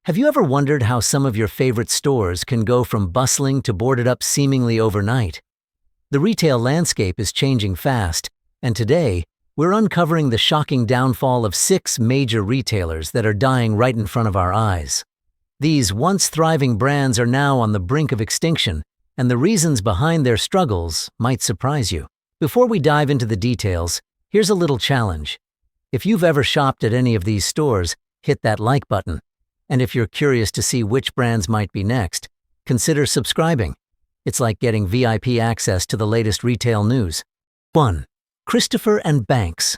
Have you ever wondered how some of your favorite stores can go from bustling to boarded up seemingly overnight? The retail landscape is changing fast, and today, we're uncovering the shocking downfall of 6 major retailers that are dying right in front of our eyes. These once thriving brands are now on the brink of extinction, and the reasons behind their struggles might surprise you. Before we dive into the details, here's a little challenge. If you've ever shopped at any of these stores, hit that like button. And if you're curious to see which brands might be next, consider subscribing. It's like getting VIP access to the latest retail news. 1. Christopher & Banks.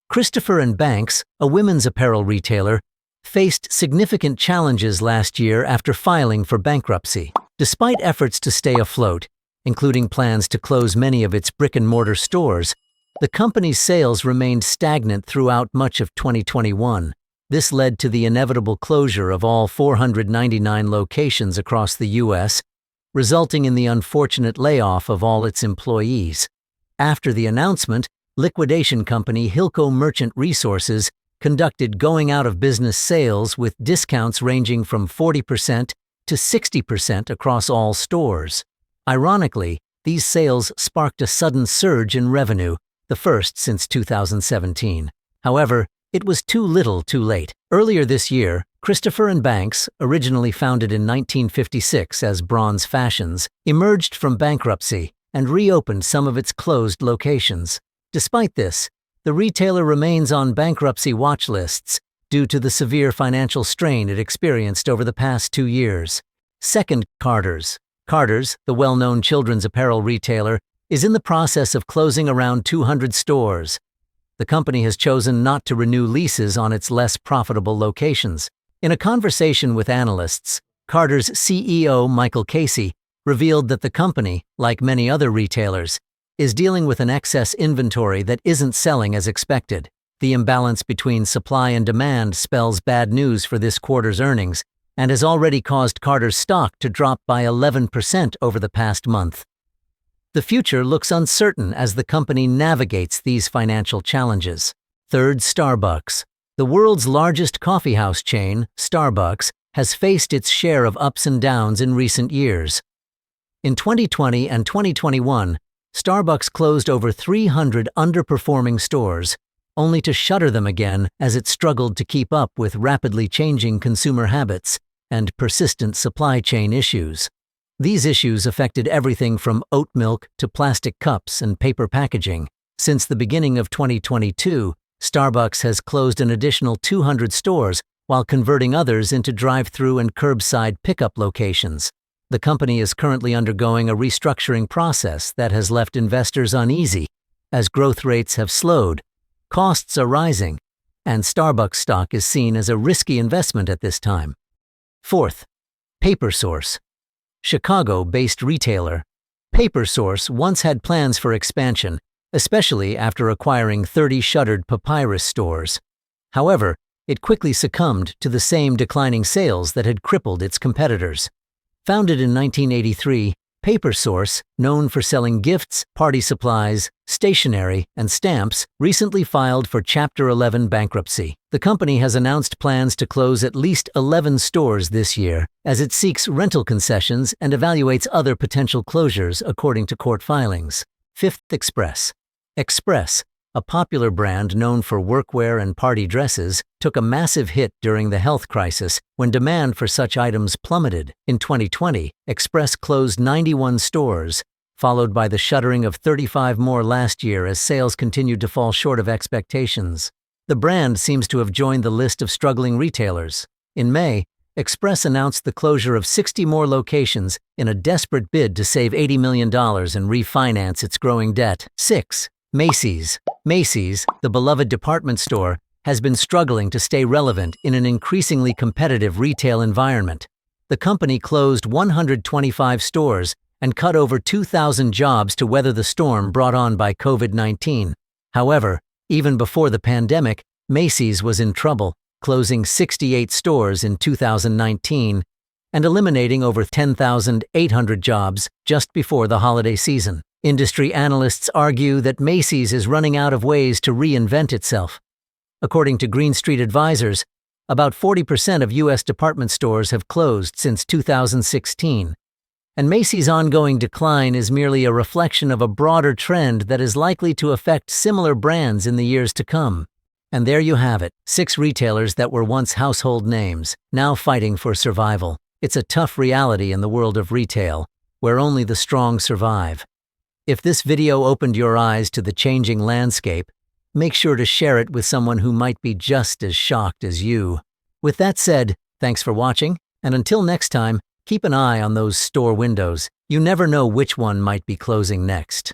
Christopher & Banks, a women's apparel retailer, faced significant challenges last year after filing for bankruptcy. Despite efforts to stay afloat, including plans to close many of its brick-and-mortar stores, the company's sales remained stagnant throughout much of 2021. This led to the inevitable closure of all 499 locations across the U.S., resulting in the unfortunate layoff of all its employees. After the announcement, liquidation company Hilco Merchant Resources conducted going-out-of-business sales with discounts ranging from 40% to 60% across all stores. Ironically, these sales sparked a sudden surge in revenue, the first since 2017. However, it was too little too late. Earlier this year, Christopher & Banks, originally founded in 1956 as Bronze Fashions, emerged from bankruptcy and reopened some of its closed locations. Despite this, the retailer remains on bankruptcy watch lists due to the severe financial strain it experienced over the past 2 years. Second, Carter's. Carter's, the well-known children's apparel retailer, is in the process of closing around 200 stores. The company has chosen not to renew leases on its less profitable locations. In a conversation with analysts, Carter's CEO Michael Casey revealed that the company, like many other retailers, is dealing with an excess inventory that isn't selling as expected. The imbalance between supply and demand spells bad news for this quarter's earnings and has already caused Carter's stock to drop by 11% over the past month. The future looks uncertain as the company navigates these financial challenges. Third, Starbucks. The world's largest coffeehouse chain, Starbucks, has faced its share of ups and downs in recent years. In 2020 and 2021, Starbucks closed over 300 underperforming stores, only to shutter them again as it struggled to keep up with rapidly changing consumer habits and persistent supply chain issues. These issues affected everything from oat milk to plastic cups and paper packaging. Since the beginning of 2022, Starbucks has closed an additional 200 stores while converting others into drive-through and curbside pickup locations. The company is currently undergoing a restructuring process that has left investors uneasy as growth rates have slowed, costs are rising, and Starbucks stock is seen as a risky investment at this time. Fourth, PaperSource. Chicago-based retailer, PaperSource once had plans for expansion, especially after acquiring 30 shuttered Papyrus stores. However, it quickly succumbed to the same declining sales that had crippled its competitors. Founded in 1983, PaperSource, known for selling gifts, party supplies, stationery, and stamps, recently filed for Chapter 11 bankruptcy. The company has announced plans to close at least 11 stores this year as it seeks rental concessions and evaluates other potential closures according to court filings. Fifth, Express. Express, a popular brand known for workwear and party dresses, took a massive hit during the health crisis when demand for such items plummeted. In 2020, Express closed 91 stores, followed by the shuttering of 35 more last year as sales continued to fall short of expectations. The brand seems to have joined the list of struggling retailers. In May, Express announced the closure of 60 more locations in a desperate bid to save $80 million and refinance its growing debt. 6. Macy's. Macy's, the beloved department store, has been struggling to stay relevant in an increasingly competitive retail environment. The company closed 125 stores and cut over 2,000 jobs to weather the storm brought on by COVID-19. However, even before the pandemic, Macy's was in trouble, closing 68 stores in 2019 and eliminating over 10,800 jobs just before the holiday season. Industry analysts argue that Macy's is running out of ways to reinvent itself. According to Green Street Advisors, About 40% of U.S. department stores have closed since 2016. And Macy's ongoing decline is merely a reflection of a broader trend that is likely to affect similar brands in the years to come. And there you have it, 6 retailers that were once household names, now fighting for survival. It's a tough reality in the world of retail, where only the strong survive. If this video opened your eyes to the changing landscape, make sure to share it with someone who might be just as shocked as you. With that said, thanks for watching, and until next time, keep an eye on those store windows. You never know which one might be closing next.